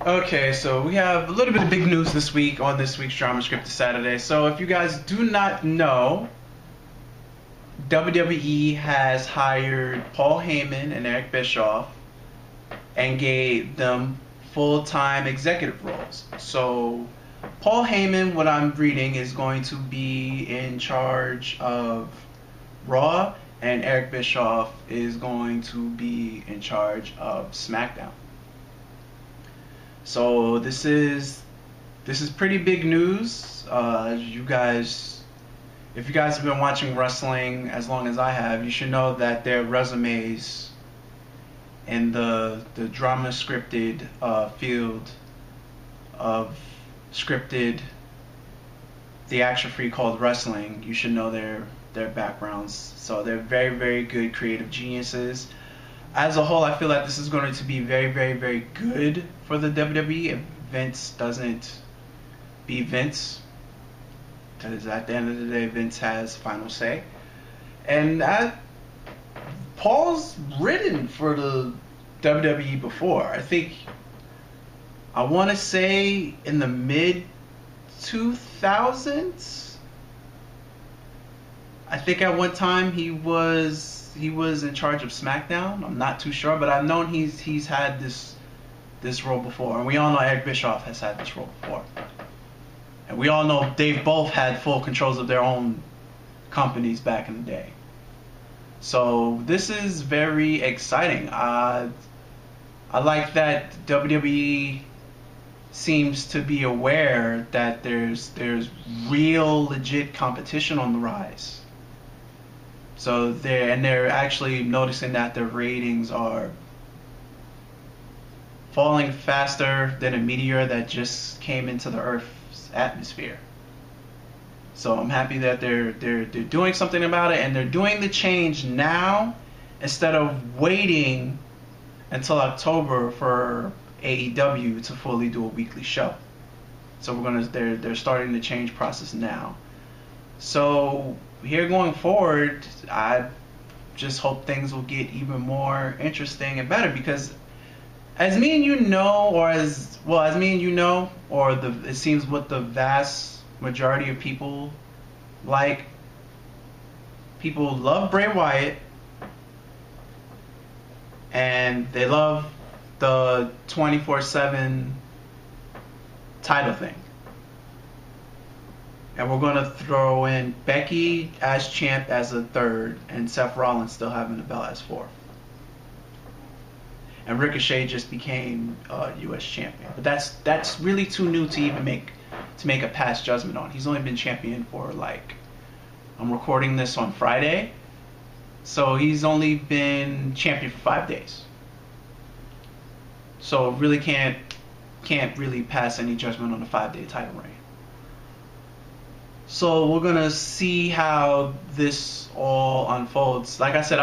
Okay, so we have a little bit of big news this week on this week's Drama Scripted Saturday. So if you guys do not know, WWE has hired Paul Heyman and Eric Bischoff and gave them full-time executive roles. So Paul Heyman, what I'm reading, is going to be in charge of Raw, and Eric Bischoff is going to be in charge of SmackDown. So this is pretty big news. If you guys have been watching wrestling as long as I have, you should know that their resumes in the drama scripted field of scripted theatrically called wrestling, you should know their backgrounds. So they're very, very good creative geniuses. As a whole, I feel like this is going to be very, very, very good for the WWE if Vince doesn't be Vince. Because at the end of the day, Vince has final say. And Paul's written for the WWE before. I want to say in the mid 2000s. I think at one time he was in charge of SmackDown. I'm not too sure, but I've known he's had this role before, and we all know Eric Bischoff has had this role before, and we all know they've both had full controls of their own companies back in the day. So this is very exciting. I like that WWE seems to be aware that there's real legit competition on the rise. So they're actually noticing that their ratings are falling faster than a meteor that just came into the Earth's atmosphere. So I'm happy that they're doing something about it, and they're doing the change now instead of waiting until October for AEW to fully do a weekly show. So they're starting the change process now. So here going forward, I just hope things will get even more interesting and better, because as me and you know, it seems what the vast majority of people like, people love Bray Wyatt and they love the 24/7 title thing. And we're going to throw in Becky as champ as a third, and Seth Rollins still having the belt as fourth. And Ricochet just became U.S. champion. But that's really too new to even make a past judgment on. He's only been champion for I'm recording this on Friday, so he's only been champion for 5 days. So really can't really pass any judgment on a 5-day title reign. So we're gonna see how this all unfolds. Like I said,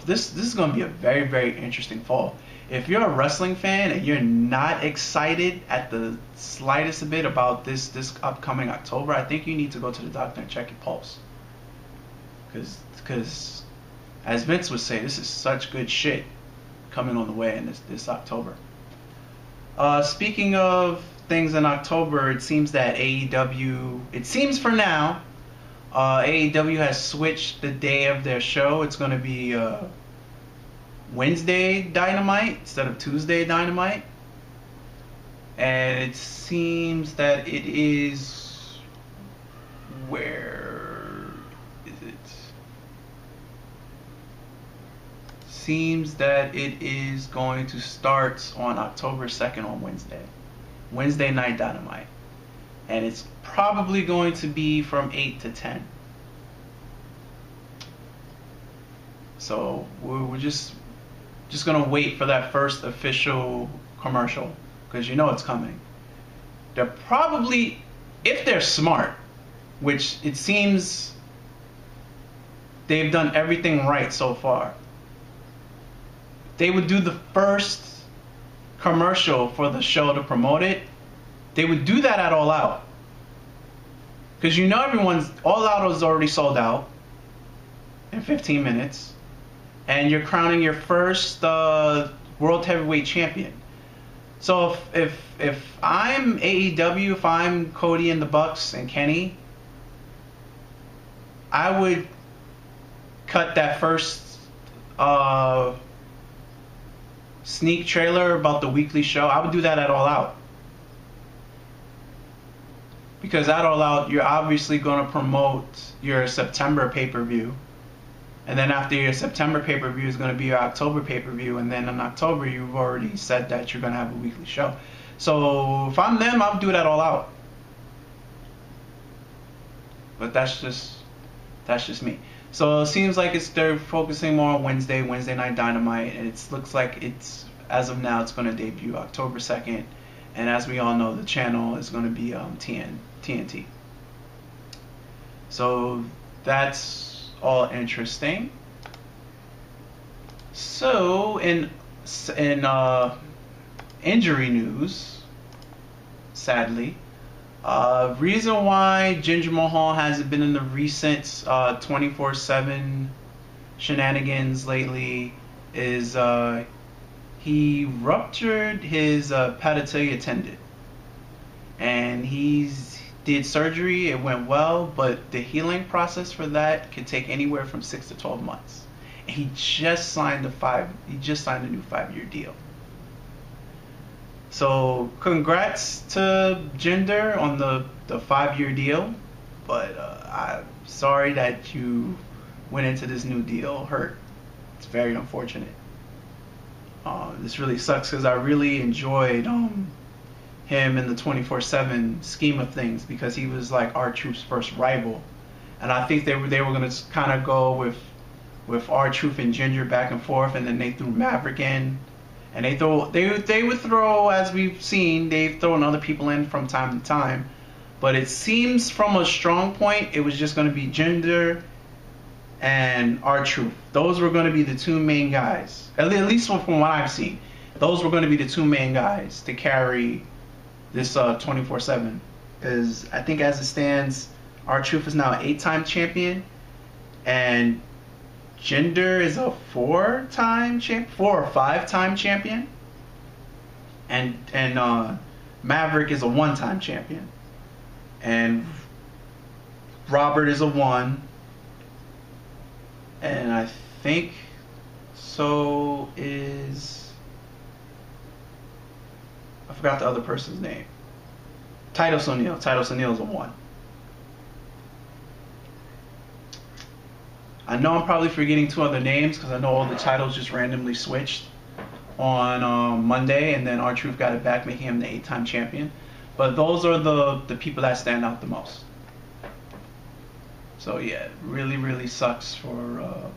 this is gonna be a very, very interesting fall. If you're a wrestling fan and you're not excited at the slightest bit about this upcoming October, I think you need to go to the doctor and check your pulse. Because as Vince would say, this is such good shit coming on the way in this October. Speaking of things in October, it seems that for now, AEW has switched the day of their show. It's going to be Wednesday Dynamite instead of Tuesday Dynamite. And it seems that it is... Where is it? Seems that it is going to start on October 2nd on Wednesday night Dynamite, and it's probably going to be from 8 to 10. So we're just gonna wait for that first official commercial, because you know it's coming. They're probably, if they're smart, which it seems they've done everything right so far, they would do the first commercial for the show to promote it. They would do that at All Out, because you know All Out is already sold out in 15 minutes, and you're crowning your first World Heavyweight Champion. So if I'm AEW, if I'm Cody and the Bucks and Kenny, I would cut that first sneak trailer about the weekly show. I would do that at All Out. Because at All Out, you're obviously going to promote your September pay-per-view. And then after your September pay-per-view is going to be your October pay-per-view. And then in October, you've already said that you're going to have a weekly show. So if I'm them, I'll do that All Out. But that's just me. So it seems like they're focusing more on Wednesday Night Dynamite. And it looks like as of now, it's going to debut October 2nd. And as we all know, the channel is going to be TNT. So that's all interesting. So in injury news, sadly, reason why Jinder Mahal hasn't been in the recent 24/7 shenanigans lately is he ruptured his patellar tendon, and did surgery. It went well, but the healing process for that could take anywhere from 6 to 12 months. And he just signed a new 5-year deal. So congrats to Jinder on the 5-year deal, but I'm sorry that you went into this new deal hurt. It's very unfortunate. This really sucks because I really enjoyed him in the 24/7 scheme of things, because he was like R-Truth's first rival, and I think they were going to kind of go with R-Truth and Jinder back and forth, and then they threw Maverick in, and they would throw, as we've seen, they've thrown other people in from time to time, but it seems from a strong point it was just going to be Jinder and R-Truth. Those were going to be the two main guys, at least from what I've seen. Those were going to be the two main guys to carry this 24/7, because I think as it stands, R-Truth is now an 8-time champion, and Jinder is a 4 or 5-time champion, and Maverick is a 1-time champion, and Robert is a 1, and I think so is, I forgot the other person's name. Titus O'Neil. Titus O'Neil is a 1. I know I'm probably forgetting 2 other names, because I know all the titles just randomly switched on Monday, and then R-Truth got it back, making him the 8-time champion. But those are the people that stand out the most. So yeah, it really, really sucks for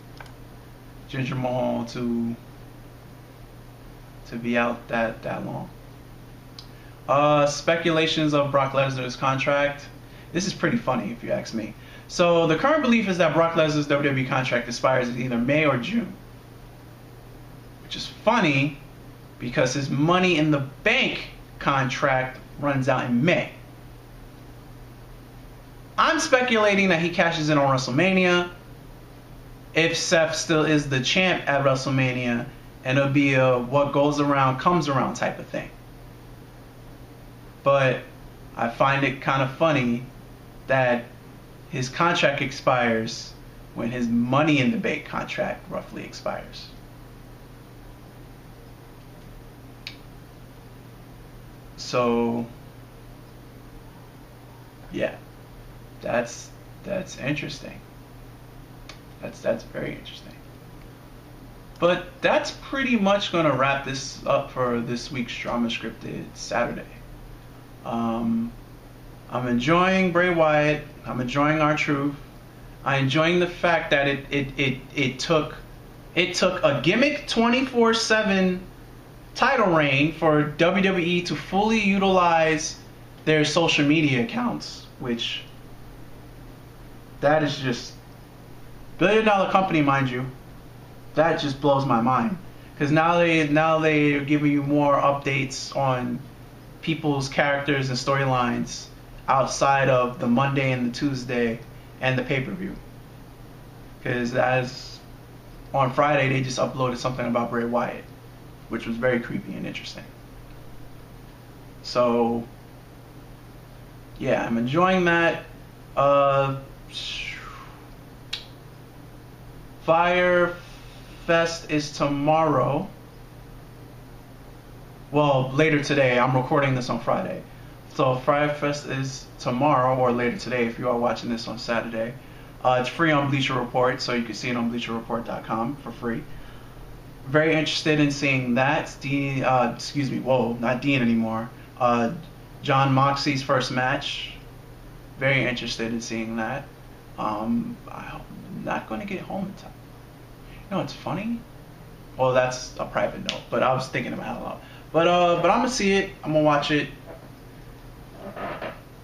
Jinder Mahal to be out that long. Speculations of Brock Lesnar's contract. This is pretty funny if you ask me. So the current belief is that Brock Lesnar's WWE contract expires in either May or June. Which is funny because his Money in the Bank contract runs out in May. I'm speculating that he cashes in on WrestleMania, if Seth still is the champ at WrestleMania, and it'll be a what goes around comes around type of thing. But I find it kind of funny that his contract expires when his Money in the Bank contract roughly expires. So yeah, that's interesting. That's very interesting. But that's pretty much going to wrap this up for this week's Drama Scripted Saturday. I'm enjoying Bray Wyatt. I'm enjoying R-Truth. I'm enjoying the fact that it took a gimmick 24/7 title reign for WWE to fully utilize their social media accounts, which that is just $1 billion company, mind you. That just blows my mind, because now they're giving you more updates on people's characters and storylines outside of the Monday and the Tuesday and the pay-per-view. Because as on Friday they just uploaded something about Bray Wyatt, which was very creepy and interesting. So yeah, I'm enjoying that. Fire Fest is tomorrow. Well, later today. I'm recording this on Friday. So Fire Fest is tomorrow or later today if you are watching this on Saturday. It's free on Bleacher Report, so you can see it on BleacherReport.com for free. Very interested in seeing that. Dean, excuse me, whoa, not Dean anymore. John Moxley's first match. Very interested in seeing that. I'm not going to get home in time. You know what's funny? Well, that's a private note, but I was thinking about it a lot. But I'm gonna see it. I'm gonna watch it.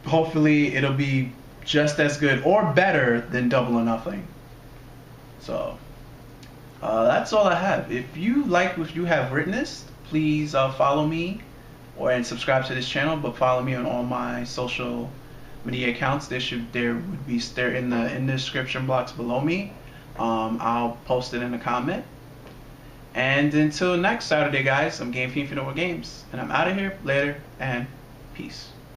Hopefully, it'll be just as good or better than Double or Nothing. So that's all I have. If you like what you have witnessed, please follow me and subscribe to this channel. But follow me on all my social media accounts. They're in the description box below me. I'll post it in a comment. And until next Saturday, guys, I'm Game Fiend for No More Games, and I'm out of here. Later, and peace.